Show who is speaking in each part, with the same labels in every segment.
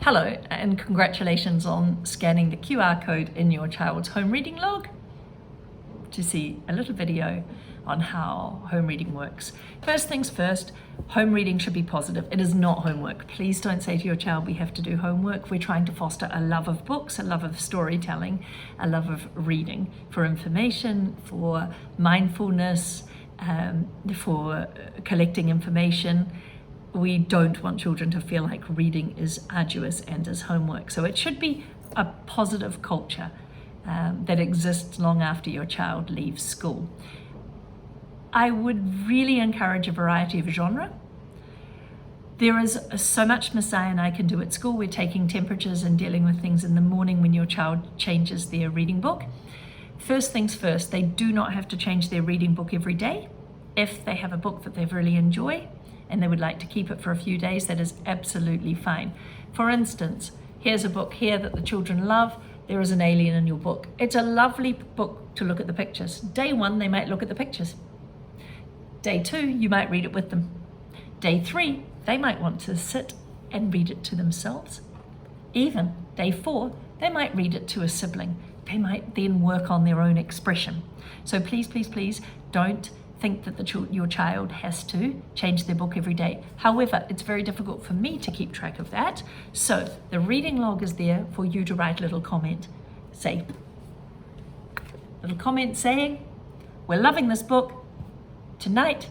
Speaker 1: Hello, and congratulations on scanning the QR code in your child's home reading log to see a little video on how home reading works. First things first, home reading should be positive. It is not homework. Please don't say to your child, we have to do homework. We're trying to foster a love of books, a love of storytelling, a love of reading for information, for mindfulness, for collecting information. We don't want children to feel like reading is arduous and is homework. So it should be a positive culture that exists long after your child leaves school. I would really encourage a variety of genre. There is so much Messiah and I can do at school. We're taking temperatures and dealing with things in the morning when your child changes their reading book. First things first, they do not have to change their reading book every day. If they have a book that they really enjoy, and they would like to keep it for a few days, that is absolutely fine. For instance, here's a book here that the children love. There is an alien in your book. It's a lovely book to look at the pictures. Day 1, they might look at the pictures. Day 2, you might read it with them. Day 3, they might want to sit and read it to themselves. Even day 4, they might read it to a sibling. They might then work on their own expression. So please, please, please don't think that your child has to change their book every day. However, it's very difficult for me to keep track of that. So the reading log is there for you to write a little comment. Little comment saying, we're loving this book. Tonight,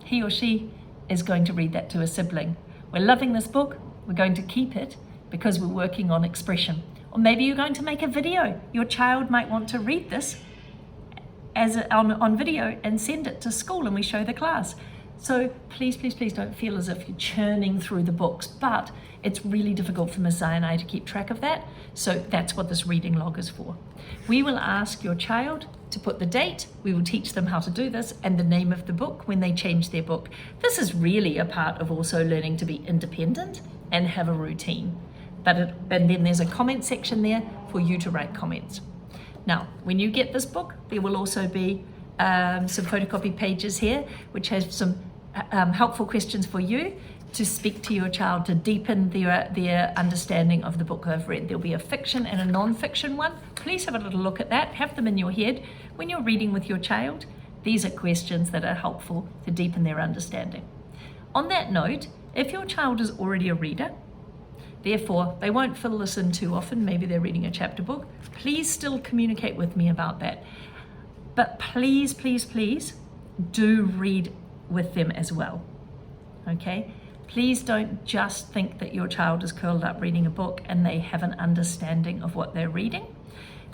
Speaker 1: he or she is going to read that to a sibling. We're loving this book. We're going to keep it because we're working on expression. Or maybe you're going to make a video. Your child might want to read this on video and send it to school and we show the class. So please, please, please don't feel as if you're churning through the books, but it's really difficult for Messiah and I to keep track of that. So that's what this reading log is for. We will ask your child to put the date. We will teach them how to do this and the name of the book when they change their book. This is really a part of also learning to be independent and have a routine. And then there's a comment section there for you to write comments. Now, when you get this book, there will also be some photocopy pages here, which has some helpful questions for you to speak to your child to deepen their understanding of the book they've read. There'll be a fiction and a non-fiction one. Please have a little look at that. Have them in your head. When you're reading with your child, these are questions that are helpful to deepen their understanding. On that note, if your child is already a reader, therefore, they won't fill this in too often. Maybe they're reading a chapter book. Please still communicate with me about that. But please, please, please do read with them as well. Okay? Please don't just think that your child is curled up reading a book and they have an understanding of what they're reading.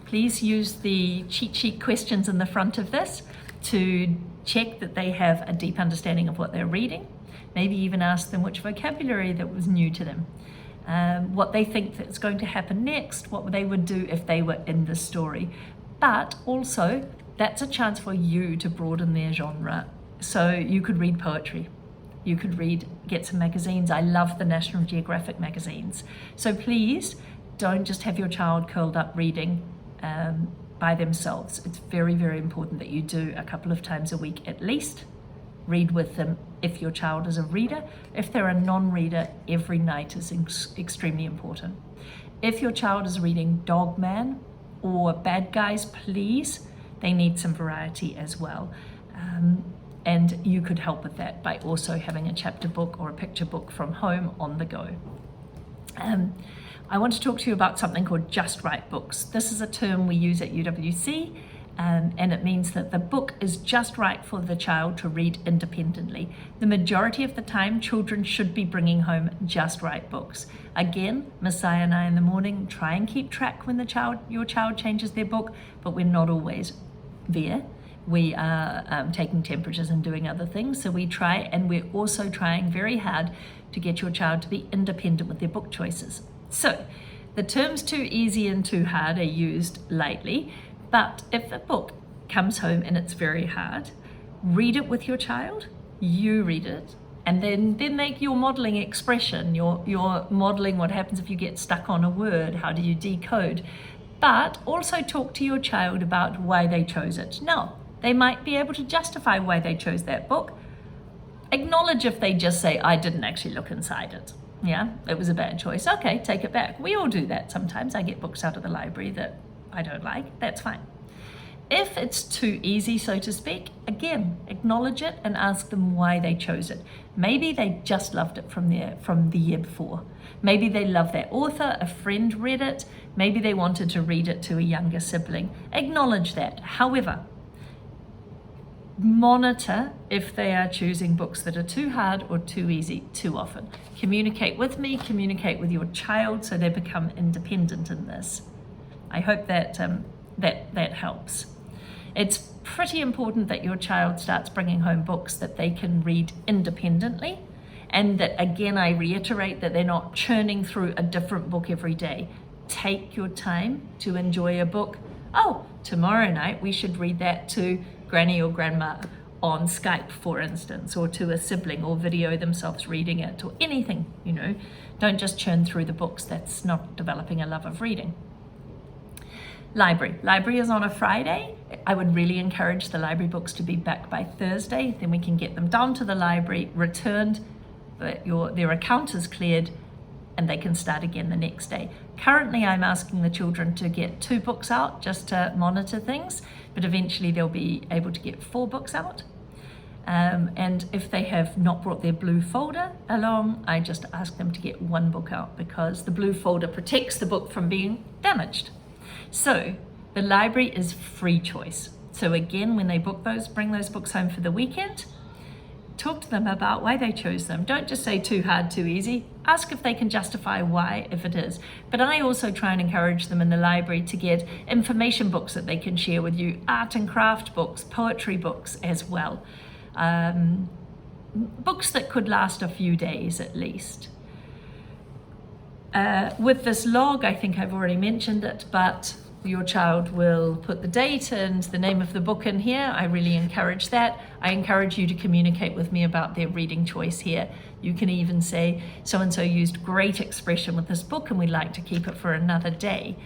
Speaker 1: Please use the cheat sheet questions in the front of this to check that they have a deep understanding of what they're reading. Maybe even ask them which vocabulary that was new to them. What they think that's going to happen next, what they would do if they were in the story. But also, that's a chance for you to broaden their genre. So you could read poetry. You could get some magazines. I love the National Geographic magazines. So please, don't just have your child curled up reading by themselves. It's very, very important that you do a couple of times a week at least. Read with them if your child is a reader. If they're a non-reader, every night is extremely important. If your child is reading Dog Man or Bad Guys, please, they need some variety as well. And you could help with that by also having a chapter book or a picture book from home on the go. I want to talk to you about something called Just Right Books. This is a term we use at UWC. And it means that the book is just right for the child to read independently. The majority of the time, children should be bringing home just right books. Again, Messiah and I in the morning try and keep track when your child changes their book, but we're not always there. We are taking temperatures and doing other things, so we try, and we're also trying very hard to get your child to be independent with their book choices. So, the terms too easy and too hard are used lightly. But if a book comes home and it's very hard, read it with your child, you read it, and then you're modeling expression, you're modeling what happens if you get stuck on a word, how do you decode, but also talk to your child about why they chose it. Now, they might be able to justify why they chose that book. Acknowledge if they just say, I didn't actually look inside it. Yeah, it was a bad choice. Okay, take it back. We all do that sometimes. I get books out of the library that I don't like. That's fine. If it's too easy, so to speak, again, acknowledge it and ask them why they chose it. Maybe they just loved it from the year before. Maybe they love that author, a friend read it, maybe they wanted to read it to a younger sibling. Acknowledge that. However, monitor if they are choosing books that are too hard or too easy too often. Communicate with me, communicate with your child so they become independent in this. I hope that that helps. It's pretty important that your child starts bringing home books that they can read independently, and that, again, I reiterate that they're not churning through a different book every day. Take your time to enjoy a book. Oh, tomorrow night we should read that to Granny or Grandma on Skype, for instance, or to a sibling, or video themselves reading it, or anything, you know. Don't just churn through the books. That's not developing a love of reading. Library. Library is on a Friday. I would really encourage the library books to be back by Thursday. Then we can get them down to the library, returned, their account is cleared, and they can start again the next day. Currently, I'm asking the children to get 2 books out just to monitor things, but eventually they'll be able to get 4 books out. And if they have not brought their blue folder along, I just ask them to get 1 book out, because the blue folder protects the book from being damaged. So the library is free choice. So again, when they bring those books home for the weekend, talk to them about why they chose them. Don't just say too hard, too easy. Ask if they can justify why, if it is. But I also try and encourage them in the library to get information books that they can share with you, art and craft books, poetry books as well. Books that could last a few days at least. With this log, I think I've already mentioned it, but your child will put the date and the name of the book in here. I really encourage that. I encourage you to communicate with me about their reading choice here. You can even say, so-and-so used great expression with this book and we'd like to keep it for another day.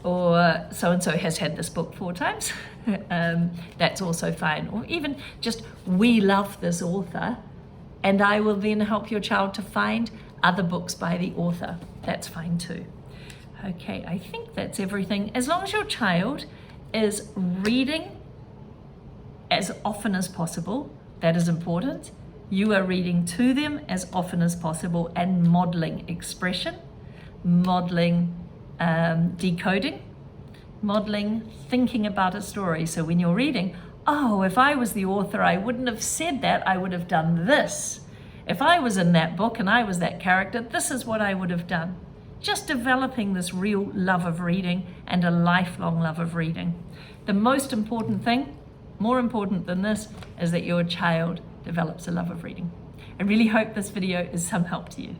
Speaker 1: Or so-and-so has had this book 4 times. That's also fine. Or even just, we love this author, and I will then help your child to find other books by the author. That's fine too. Okay, I think that's everything. As long as your child is reading as often as possible, that is important. You are reading to them as often as possible and modeling expression, modeling decoding, modeling thinking about a story. So when you're reading, oh, if I was the author, I wouldn't have said that, I would have done this. If I was in that book and I was that character, this is what I would have done. Just developing this real love of reading and a lifelong love of reading. The most important thing, more important than this, is that your child develops a love of reading. I really hope this video is some help to you.